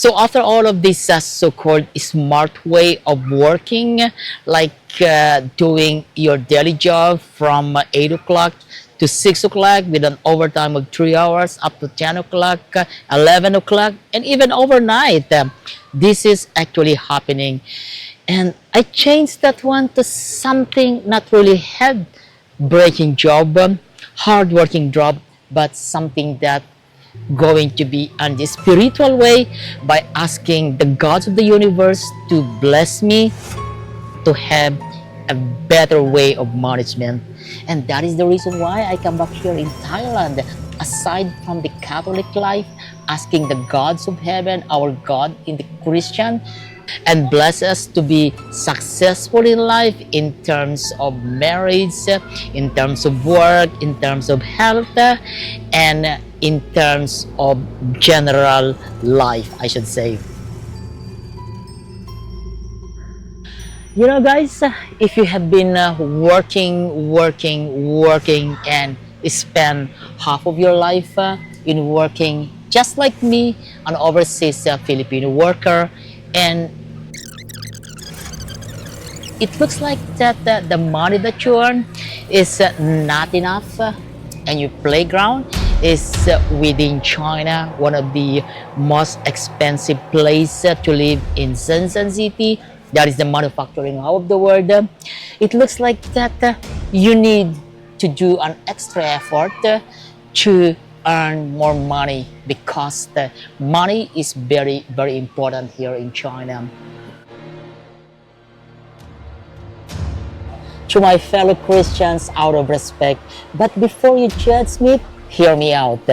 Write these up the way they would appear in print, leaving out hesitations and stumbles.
So after all of this so-called smart way of working, like doing your daily job from 8 o'clock to 6 o'clock with an overtime of 3 hours up to 10 o'clock, 11 o'clock, and even overnight, this is actually happening. And I changed that one to something not really head breaking job, hard working job, but something that going to be on the spiritual way by asking the gods of the universe to bless me to have a better way of management. And that is the reason why I come back here in Thailand. Aside from the Catholic life, asking the gods of heaven, our God in the Christian, and bless us to be successful in life in terms of marriage, in terms of work, in terms of health, and in terms of general life, I should say. You know, guys, if you have been working, and spend half of your life in working, just like me, an overseas Filipino worker, and it looks like that the money that you earn is not enough, and your playground is within China, one of the most expensive places to live in Shenzhen City. That is the manufacturing hub of the world. It looks like that you need to do an extra effort to earn more money, because the money is very, very important here in China. To my fellow Christians, out of respect, but before you judge me, hear me out.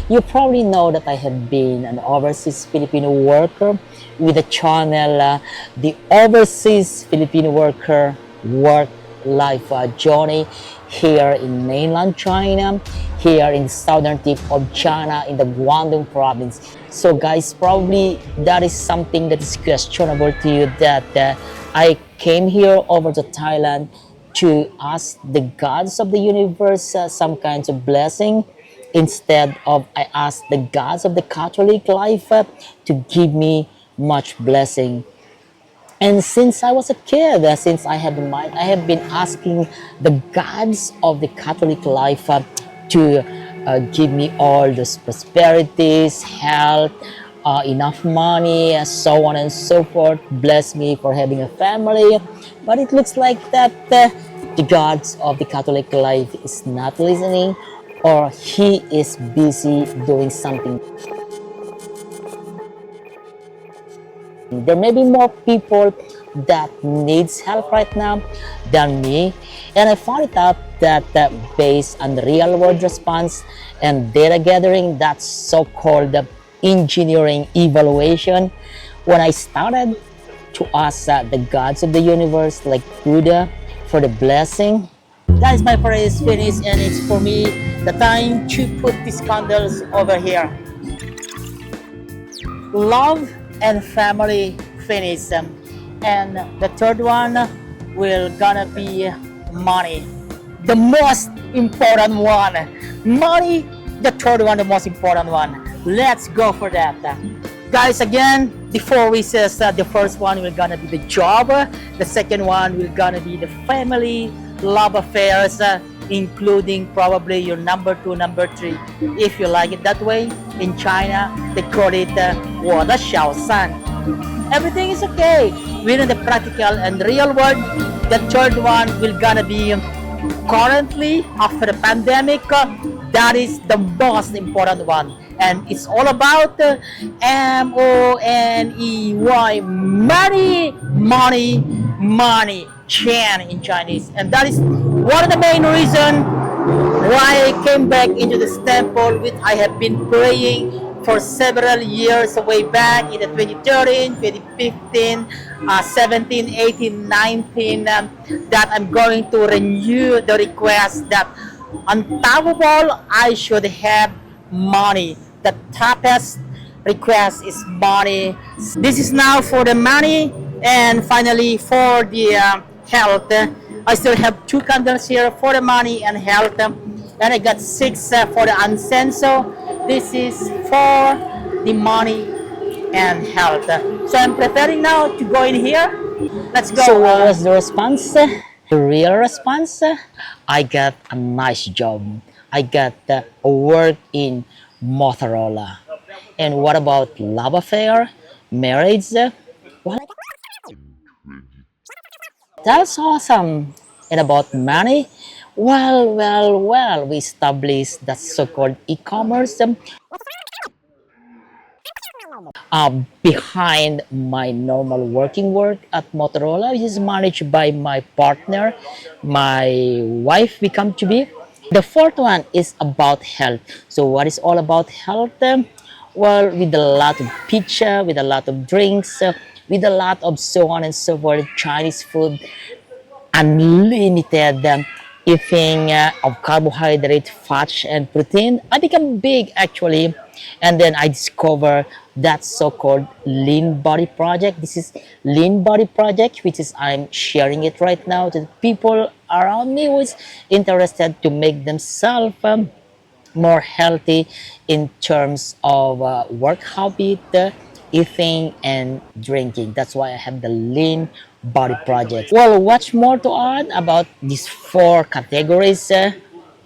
You probably know that I have been an overseas Filipino worker with the channel the Overseas Filipino Worker Work Life Journey here in mainland China, here in southern tip of China in the Guangdong province. So guys, probably that is something that is questionable to you, that I came here over to Thailand to ask the gods of the universe some kinds of blessing, instead of I ask the gods of the Catholic life to give me much blessing. And since I was a kid, since I have in mind, I have been asking the gods of the Catholic life to give me all those prosperities, health, enough money, so on and so forth. Bless me for having a family. But it looks like that the gods of the Catholic life is not listening, or he is busy doing something. There may be more people that needs help right now than me, and I found it out that based on the real world response and data gathering, that's so-called engineering evaluation, when I started to ask the gods of the universe like Buddha for the blessing. Guys, my prayer is finished, and it's for me the time to put these candles over here. Love and family finish, and the third one will gonna be money, the most important one. Money, the third one, the most important one. Let's go for that, guys. Again, before we says the first one will gonna be the job, the second one will gonna be the family, love affairs, including probably your number two, number three, if you like it that way. In China, they call it 我的小三. Everything is okay. Within the practical and real world, the third one will gonna be currently after the pandemic. That is the most important one, and it's all about money, money, money, money. Chan in Chinese, and that is one of the main reason why I came back into this temple, which I have been praying for several years, way back in the 2013, 2015, 17, 18, 19, that I'm going to renew the request that on top of all, I should have money. The toughest request is money. This is now for the money, and finally for the health. I still have 2 candles here for the money and health, and I got 6 for the incense. This is for the money and health. So I'm preparing now to go in here. Let's go. So what was the response? The real response? I got a nice job. I got a work in Motorola. And what about love affair, marriage? Well, that's awesome. And about money? Well, we established that so-called e-commerce behind my normal working work at Motorola, which is managed by my partner, my wife become to be. The fourth one is about health. So what is all about health? Well, with a lot of pizza, with a lot of drinks, with a lot of so on and so forth, Chinese food, unlimited eating of carbohydrate, fats, and protein. I become big actually, and then I discover that so-called lean body project. This is lean body project, which is I'm sharing it right now to the people around me who's interested to make themselves more healthy in terms of work habit, eating, and drinking. That's why I have the lean body project. Well, what's more to add about these four categories?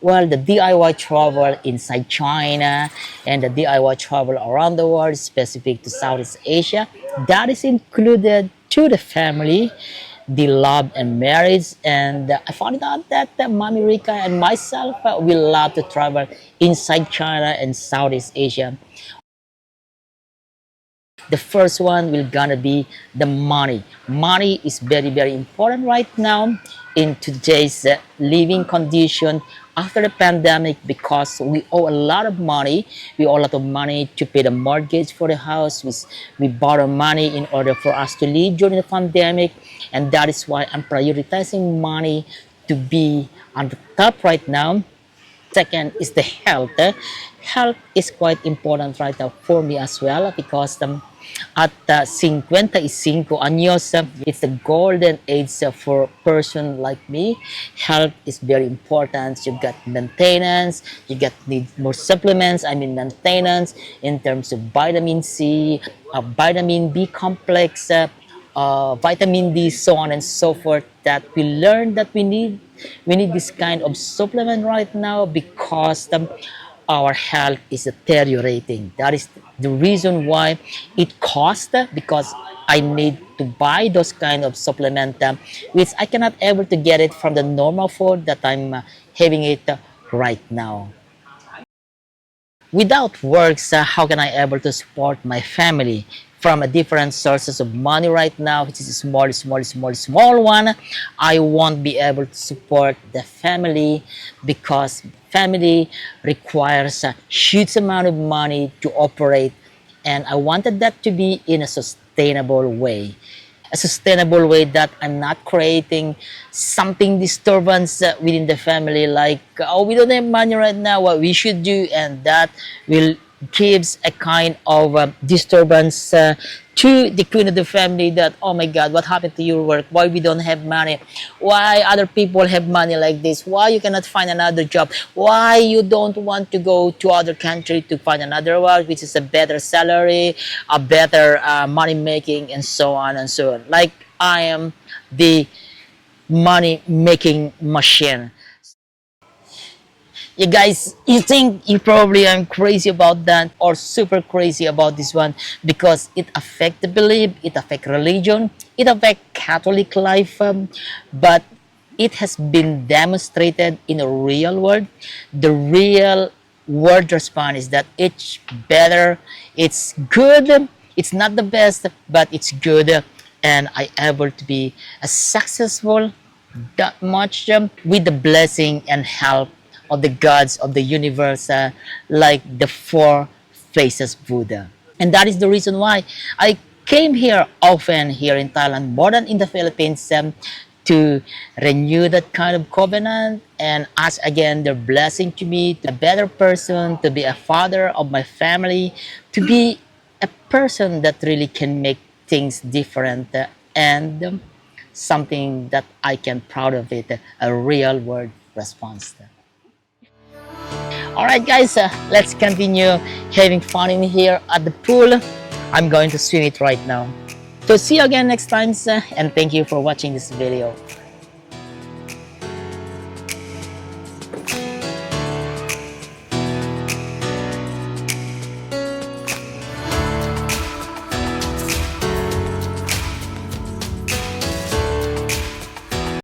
Well, the DIY travel inside China and the DIY travel around the world, specific to Southeast Asia, that is included to the family, the love and marriage. And I found out that Mommy Rika and myself, we love to travel inside China and Southeast Asia. The first one will gonna be the money. Money is very important right now in today's living condition after the pandemic, because we owe a lot of money. We owe a lot of money to pay the mortgage for the house. We borrow money in order for us to live during the pandemic, and that is why I'm prioritizing money to be on the top right now. Second is the health. Health is quite important right now for me as well, because at 55 años, it's the golden age for a person like me. Health is very important. You got maintenance, you got need more supplements. I mean maintenance in terms of vitamin C, vitamin B complex, vitamin D, so on and so forth, that we learned that we need this kind of supplement right now, because our health is deteriorating. That is the reason why it costs, because I need to buy those kind of supplement, which I cannot able to get it from the normal food that I'm having it right now. Without works, how can I able to support my family from a different sources of money right now, which is a small one? I won't be able to support the family, because family requires a huge amount of money to operate, and I wanted that to be in a sustainable way, that I'm not creating something disturbance within the family, like, oh, we don't have money right now, what we should do, and that will gives a kind of disturbance to the queen of the family, that, oh my god, what happened to your work, why we don't have money, why other people have money like this, why you cannot find another job, why you don't want to go to other country to find another work which is a better salary, a better money making, and so on and so on, like I am the money making machine. You guys, you think you probably I'm crazy about that, or super crazy about this one, because it affect the belief, it affect religion, it affect Catholic life, but it has been demonstrated in a real world. The real world response is that it's better, it's good, it's not the best, but it's good, and I able to be a successful that much, with the blessing and help of the gods of the universe, like the four faces Buddha. And that is the reason why I came here often here in Thailand, more than in the Philippines, to renew that kind of covenant and ask again their blessing to me, to be a better person, to be a father of my family, to be a person that really can make things different, and something that I can proud of it, a real world response. All right, guys, let's continue having fun in here at the pool. I'm going to swim it right now. So see you again next time, and thank you for watching this video.